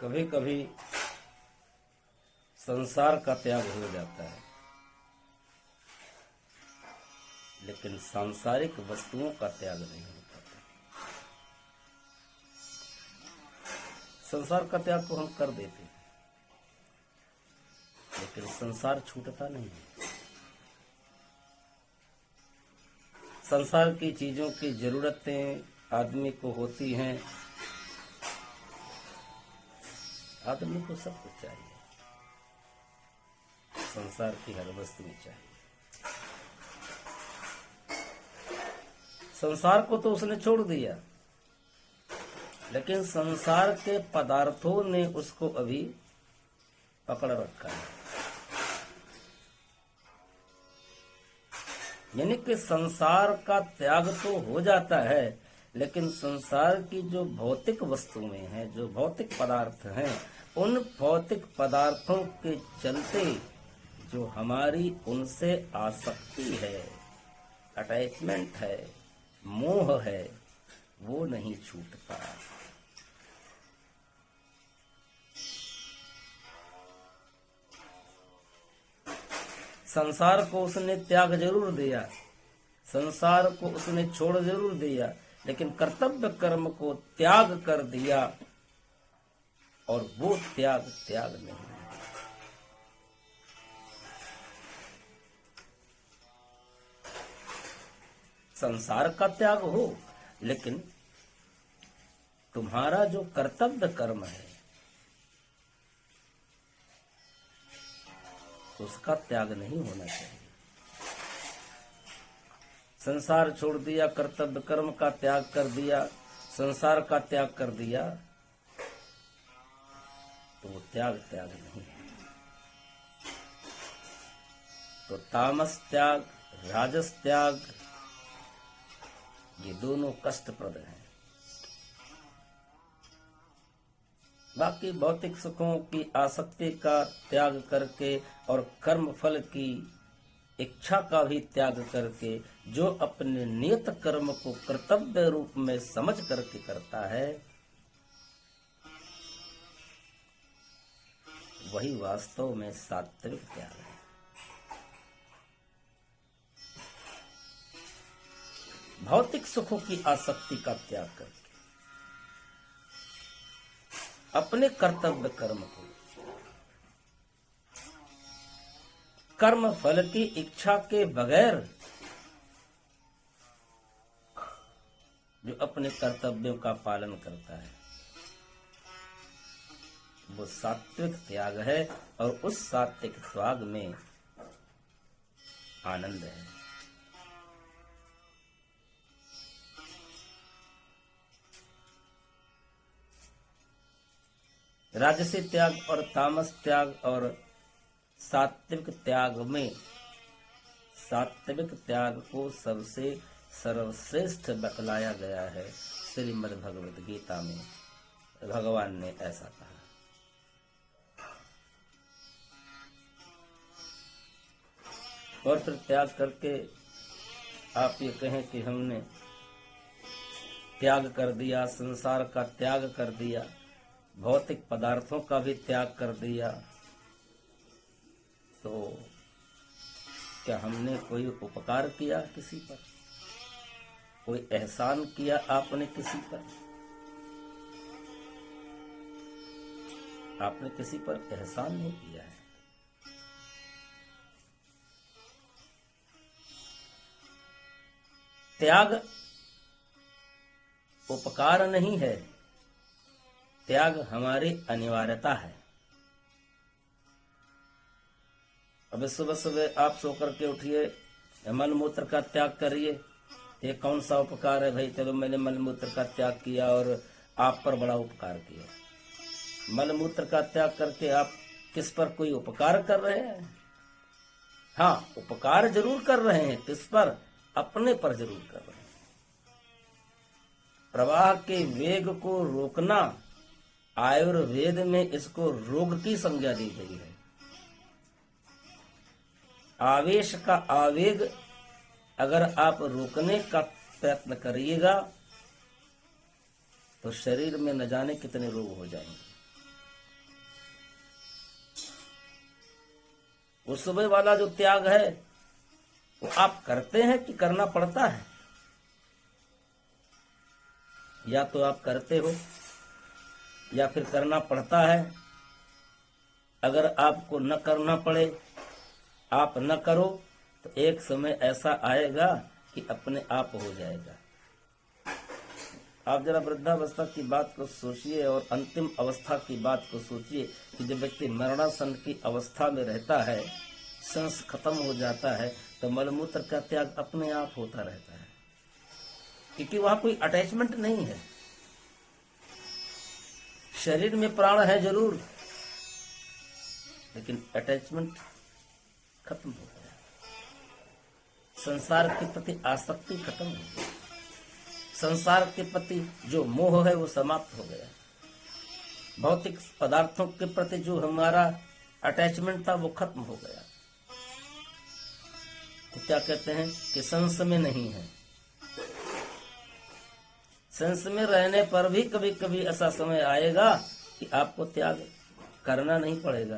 कभी कभी संसार का त्याग हो जाता है, लेकिन सांसारिक वस्तुओं का त्याग नहीं हो पाता। संसार का त्याग तो हम कर देते हैं, लेकिन संसार छूटता नहीं है। संसार की चीजों की जरूरतें आदमी को होती हैं। आदमी को सब कुछ चाहिए, संसार की हर वस्तु चाहिए। संसार को तो उसने छोड़ दिया, लेकिन संसार के पदार्थों ने उसको अभी पकड़ रखा है। यानी कि संसार का त्याग तो हो जाता है, लेकिन संसार की जो भौतिक वस्तुएं हैं, जो भौतिक पदार्थ हैं, उन भौतिक पदार्थों के चलते जो हमारी उनसे आसक्ति है, अटैचमेंट है, मोह है, वो नहीं छूटता। संसार को उसने त्याग जरूर दिया, संसार को उसने छोड़ जरूर दिया, लेकिन कर्तव्य कर्म को त्याग कर दिया, और वो त्याग नहीं है। संसार का त्याग हो, लेकिन तुम्हारा जो कर्तव्य कर्म है उसका त्याग नहीं होना चाहिए। संसार छोड़ दिया, कर्तव्य कर्म का त्याग कर दिया, संसार का त्याग कर दिया, तो वो त्याग नहीं है। तो तामस त्याग, राजस त्याग, ये दोनों कष्टप्रद हैं। बाकी भौतिक सुखों की आसक्ति का त्याग करके और कर्म फल की इच्छा का भी त्याग करके जो अपने नियत कर्म को कर्तव्य रूप में समझ करके करता है, वही वास्तव में सात्विक त्याग है। भौतिक सुखों की आसक्ति का त्याग करके अपने कर्तव्य कर्म को, कर्म फल की इच्छा के बगैर जो अपने कर्तव्यों का पालन करता है, वो सात्विक त्याग है, और उस सात्विक त्याग में आनंद है। राजसी त्याग और तामस त्याग और सात्विक त्याग में सात्विक त्याग को सबसे सर्वश्रेष्ठ बतलाया गया है। श्रीमद् भगवद गीता में भगवान ने ऐसा कहा। और फिर त्याग करके आप ये कहें कि हमने त्याग कर दिया, संसार का त्याग कर दिया, भौतिक पदार्थों का भी त्याग कर दिया, तो क्या हमने कोई उपकार किया किसी पर? कोई एहसान किया आपने किसी पर? आपने किसी पर एहसान नहीं किया है। त्याग उपकार नहीं है, त्याग हमारी अनिवार्यता है। अब सुबह सुबह आप सो करके उठिए, मल मूत्र का त्याग करिए, ये कौन सा उपकार है भाई? चलो मैंने मल मूत्र का त्याग किया और आप पर बड़ा उपकार किया। मल मूत्र का त्याग करके आप किस पर कोई उपकार कर रहे हैं? हाँ, उपकार जरूर कर रहे हैं। किस पर? अपने पर जरूर कर रहे हैं। प्रवाह के वेग को रोकना, आयुर्वेद में इसको रोग की संज्ञा दी गई है। आवेश का आवेग अगर आप रोकने का प्रयत्न करिएगा तो शरीर में न जाने कितने रोग हो जाएंगे। वो सुबह वाला जो त्याग है वो आप करते हैं कि करना पड़ता है? या तो आप करते हो या फिर करना पड़ता है। अगर आपको न करना पड़े, आप न करो, तो एक समय ऐसा आएगा कि अपने आप हो जाएगा। आप जरा वृद्धावस्था की बात को सोचिए और अंतिम अवस्था की बात को सोचिए कि जब व्यक्ति मरणासन की अवस्था में रहता है, सांस खत्म हो जाता है, तो मलमूत्र का त्याग अपने आप होता रहता है, क्योंकि वहां कोई अटैचमेंट नहीं है। शरीर में प्राण है जरूर, लेकिन अटैचमेंट खत्म हो गया। संसार के प्रति आसक्ति खत्म हो गई। संसार के प्रति जो मोह है वो समाप्त हो गया। भौतिक पदार्थों के प्रति जो हमारा अटैचमेंट था वो खत्म हो गया। तो क्या कहते हैं कि संस में नहीं है। संस में रहने पर भी कभी कभी ऐसा समय आएगा कि आपको त्याग करना नहीं पड़ेगा,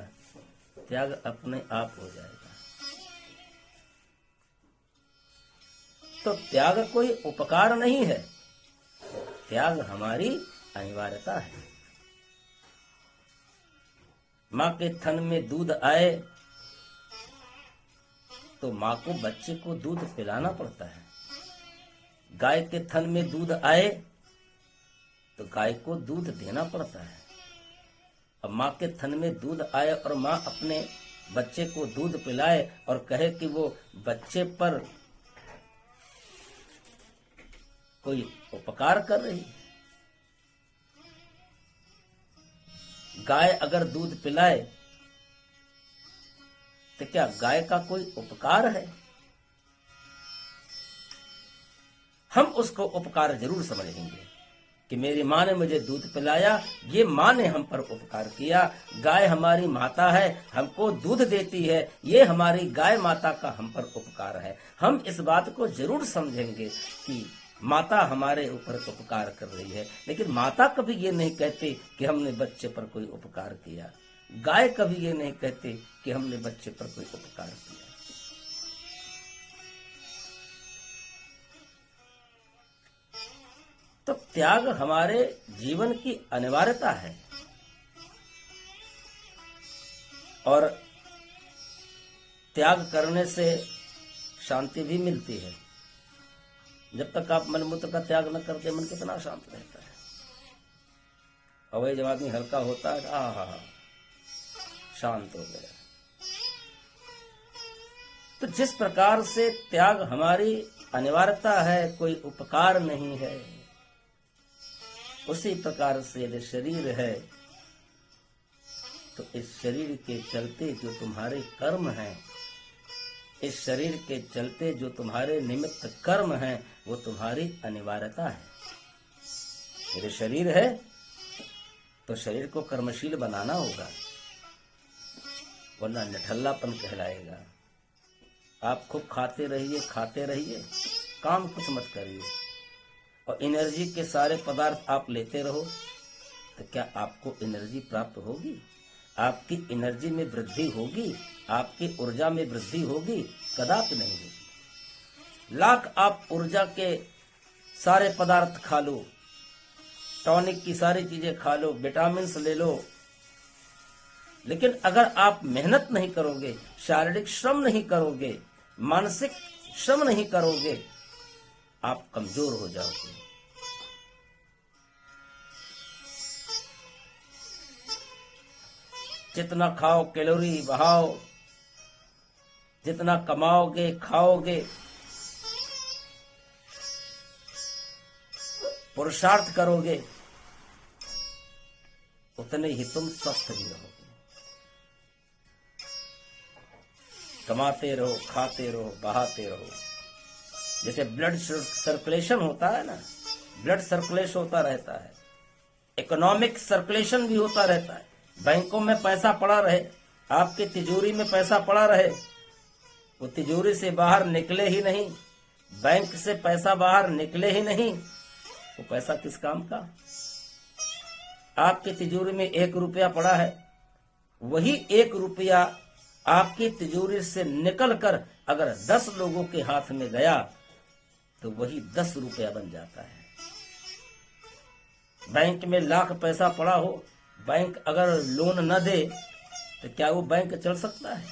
त्याग अपने आप हो जाएगा। तो त्याग कोई उपकार नहीं है, त्याग हमारी अनिवार्यता है। माँ के थन में दूध आए तो माँ को बच्चे को दूध पिलाना पड़ता है। गाय के थन में दूध आए तो गाय को दूध देना पड़ता है। अब माँ के थन में दूध आए और माँ अपने बच्चे को दूध पिलाए और कहे कि वो बच्चे पर कोई उपकार कर रही है। गाय अगर दूध पिलाए तो क्या गाय का कोई उपकार है? हम उसको उपकार जरूर समझेंगे कि मेरी माँ ने मुझे दूध पिलाया, ये माँ ने हम पर उपकार किया। गाय हमारी माता है, हमको दूध देती है, ये हमारी गाय माता का हम पर उपकार है। हम इस बात को जरूर समझेंगे कि माता हमारे ऊपर उपकार कर रही है। लेकिन माता कभी ये नहीं कहती कि हमने बच्चे पर कोई उपकार किया। गाय कभी ये नहीं कहती कि हमने बच्चे पर कोई उपकार किया। तो त्याग हमारे जीवन की अनिवार्यता है और त्याग करने से शांति भी मिलती है। जब तक आप मलमूत्र का त्याग न करते, मन कितना शांत रहता है। और वही जब आदमी हल्का होता है, आहा शांत हो गया। तो जिस प्रकार से त्याग हमारी अनिवार्यता है, कोई उपकार नहीं है, उसी प्रकार से यदि शरीर है तो इस शरीर के चलते जो तुम्हारे कर्म हैं, इस शरीर के चलते जो तुम्हारे निमित्त कर्म हैं, वो तुम्हारी अनिवार्यता है। यदि शरीर है तो शरीर को कर्मशील बनाना होगा, वरना निठल्लापन कहलाएगा। आप खूब खाते रहिए, काम कुछ मत करिए और एनर्जी के सारे पदार्थ आप लेते रहो, तो क्या आपको एनर्जी प्राप्त होगी? आपकी एनर्जी में वृद्धि होगी? आपकी ऊर्जा में वृद्धि होगी? कदापि नहीं होगी। लाख आप ऊर्जा के सारे पदार्थ खा लो, टॉनिक की सारी चीजें खा लो, विटामिन्स ले लो, लेकिन अगर आप मेहनत नहीं करोगे, शारीरिक श्रम नहीं करोगे, मानसिक श्रम नहीं करोगे, आप कमजोर हो जाओगे। जितना खाओ कैलोरी बहाओ, जितना कमाओगे खाओगे, पुरुषार्थ करोगे, उतने ही तुम स्वस्थ भी रहोगे। कमाते रहो, खाते रहो, बहाते रहो। जैसे ब्लड सर्कुलेशन होता है ना, ब्लड सर्कुलेशन होता रहता है, इकोनॉमिक सर्कुलेशन भी होता रहता है। बैंकों में पैसा पड़ा रहे, आपके तिजोरी में पैसा पड़ा रहे, वो तिजोरी से बाहर निकले ही नहीं, बैंक से पैसा बाहर निकले ही नहीं, वो पैसा किस काम का? आपके तिजोरी में 1 रुपया पड़ा है, वही 1 रुपया आपकी तिजोरी से निकलकर अगर 10 लोगों के हाथ में गया तो वही 10 रुपया बन जाता है। बैंक में लाख पैसा पड़ा हो, बैंक अगर लोन न दे तो क्या वो बैंक चल सकता है?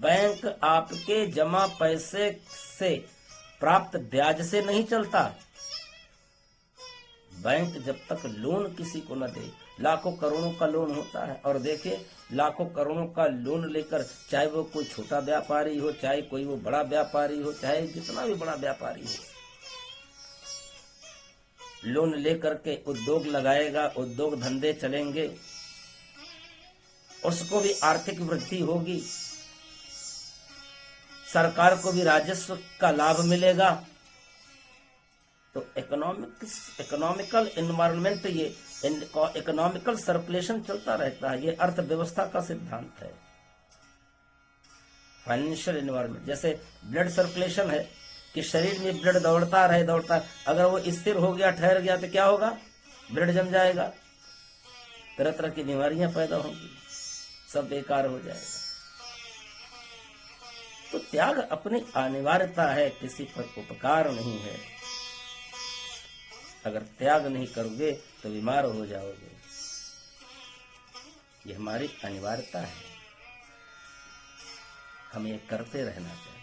बैंक आपके जमा पैसे से प्राप्त ब्याज से नहीं चलता। बैंक जब तक लोन किसी को न दे, लाखों करोड़ों का लोन होता है, और देखिए लाखों करोड़ों का लोन लेकर, चाहे वो कोई छोटा व्यापारी हो, चाहे कोई वो बड़ा व्यापारी हो, चाहे जितना भी बड़ा व्यापारी हो, लोन लेकर के उद्योग लगाएगा, उद्योग धंधे चलेंगे, उसको भी आर्थिक वृद्धि होगी, सरकार को भी राजस्व का लाभ मिलेगा। तो इकोनॉमिकल एनवायरनमेंट, ये इकोनॉमिकल सर्कुलेशन चलता रहता है। ये अर्थव्यवस्था का सिद्धांत है। फाइनेंशियल एनवायरनमेंट जैसे ब्लड सर्कुलेशन है कि शरीर में ब्लड दौड़ता रहे, अगर वो स्थिर हो गया, ठहर गया तो क्या होगा? ब्लड जम जाएगा, तरह तरह की बीमारियां पैदा होंगी, सब बेकार हो जाएगा। तो त्याग अपनी अनिवार्यता है, किसी पर उपकार नहीं है। अगर त्याग नहीं करोगे तो बीमार हो जाओगे। ये हमारी अनिवार्यता है, हमें करते रहना चाहिए।